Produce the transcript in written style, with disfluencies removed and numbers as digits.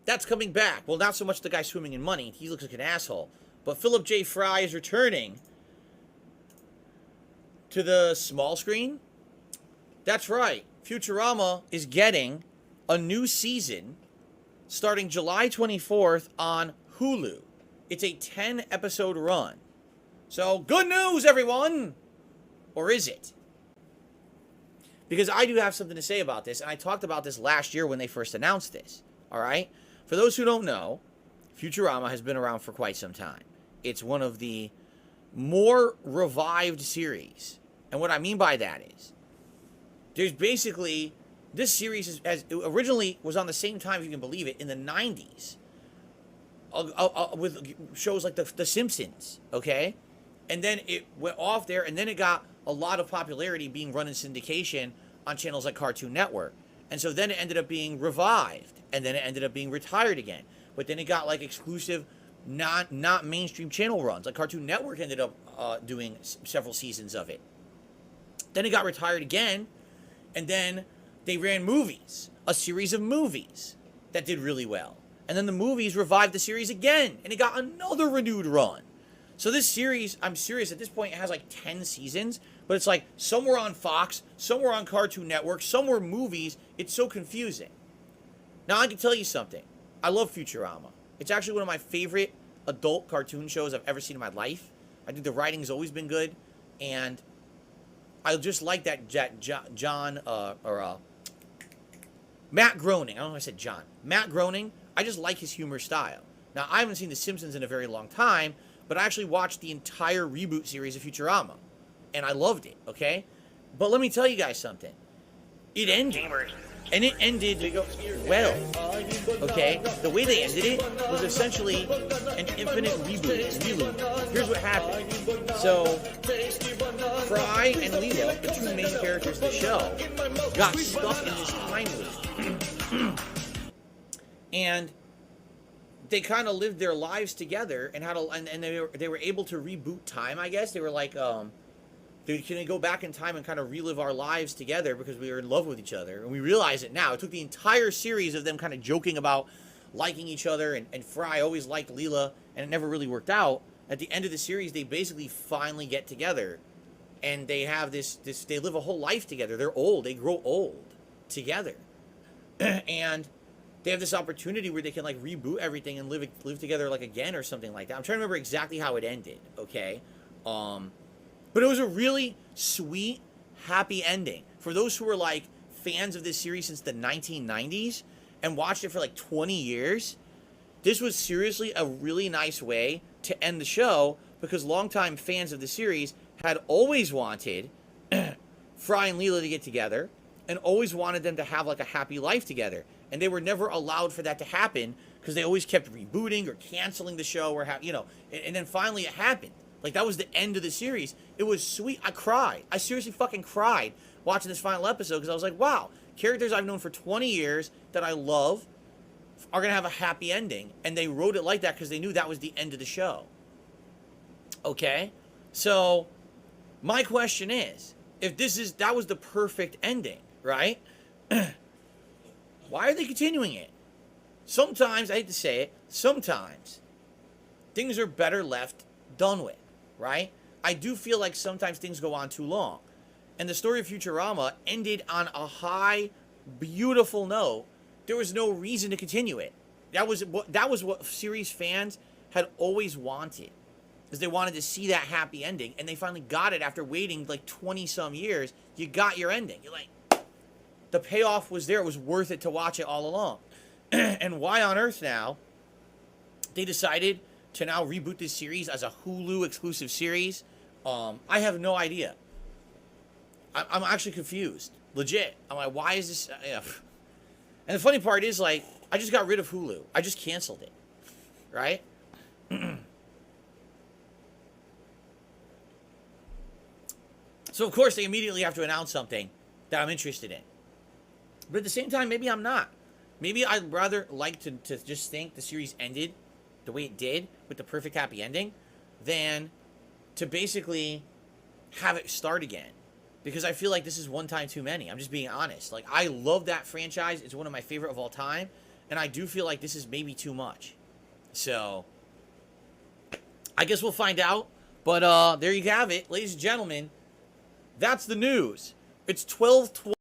That's coming back. Well, not so much the guy swimming in money. He looks like an asshole. But Philip J. Frye is returning to the small screen. That's right. Futurama is getting a new season starting July 24th on Hulu. It's a 10-episode run. So, good news, everyone! Or is it? Because I do have something to say about this, and I talked about this last year when they first announced this. All right? For those who don't know, Futurama has been around for quite some time. It's one of the more revived series. And what I mean by that is, there's basically, this series has originally was on the same time, if you can believe it, in the 90s. With shows like The Simpsons, okay? And then it went off there, and then it got a lot of popularity being run in syndication on channels like Cartoon Network. And so then it ended up being revived, and then it ended up being retired again. But then it got like exclusive, not mainstream channel runs. Like Cartoon Network ended up doing several seasons of it. Then it got retired again, and then they ran movies, a series of movies that did really well. And then the movies revived the series again, and it got another renewed run. So this series, I'm serious, at this point it has like 10 seasons, but it's like some were on Fox, some were on Cartoon Network, some were movies. It's so confusing. Now I can tell you something. I love Futurama. It's actually one of my favorite adult cartoon shows I've ever seen in my life. I think the writing's always been good, and I just like that Matt Groening. I don't know if I said John. Matt Groening, I just like his humor style. Now, I haven't seen The Simpsons in a very long time, but I actually watched the entire reboot series of Futurama, and I loved it, okay? But let me tell you guys something. It ended, and it ended well, okay? The way they ended it was essentially an infinite reloop. Here's what happened. So, Frye and Leela, the two main characters of the show, got stuck in this time loop. And they kind of lived their lives together and they were able to reboot time, I guess. They were like, can they go back in time and kind of relive our lives together because we were in love with each other? And we realize it now. It took the entire series of them kind of joking about liking each other, and Frye always liked Leela, and it never really worked out. At the end of the series, they basically finally get together, and they have this they live a whole life together. They're old. They grow old together. And they have this opportunity where they can like reboot everything and live together like again or something like that. I'm trying to remember exactly how it ended, okay? But it was a really sweet, happy ending. For those who were like fans of this series since the 1990s and watched it for like 20 years, this was seriously a really nice way to end the show, because longtime fans of the series had always wanted Frye and Leela to get together and always wanted them to have like a happy life together. And they were never allowed for that to happen because they always kept rebooting or canceling the show or and then finally it happened. Like, that was the end of the series. It was sweet. I cried. I seriously fucking cried watching this final episode because I was like, wow, characters I've known for 20 years that I love are going to have a happy ending. And they wrote it like that because they knew that was the end of the show. Okay? So, my question is, if that was the perfect ending, right? Why are they continuing it? Sometimes, I hate to say it, sometimes things are better left done with, right? I do feel like sometimes things go on too long. And the story of Futurama ended on a high, beautiful note. There was no reason to continue it. That was what series fans had always wanted, because they wanted to see that happy ending, and they finally got it after waiting like 20-some years. You got your ending. You're like, the payoff was there. It was worth it to watch it all along. And why on earth now they decided to now reboot this series as a Hulu exclusive series? I have no idea. I'm actually confused. Legit. I'm like, why is this? And the funny part is, like, I just got rid of Hulu. I just canceled it. Right? So, of course, they immediately have to announce something that I'm interested in. But at the same time, maybe I'm not. Maybe I'd rather like to just think the series ended the way it did, with the perfect happy ending, than to basically have it start again. Because I feel like this is one time too many. I'm just being honest. Like, I love that franchise. It's one of my favorite of all time. And I do feel like this is maybe too much. So, I guess we'll find out. But there you have it, ladies and gentlemen. That's the news. It's 12:20.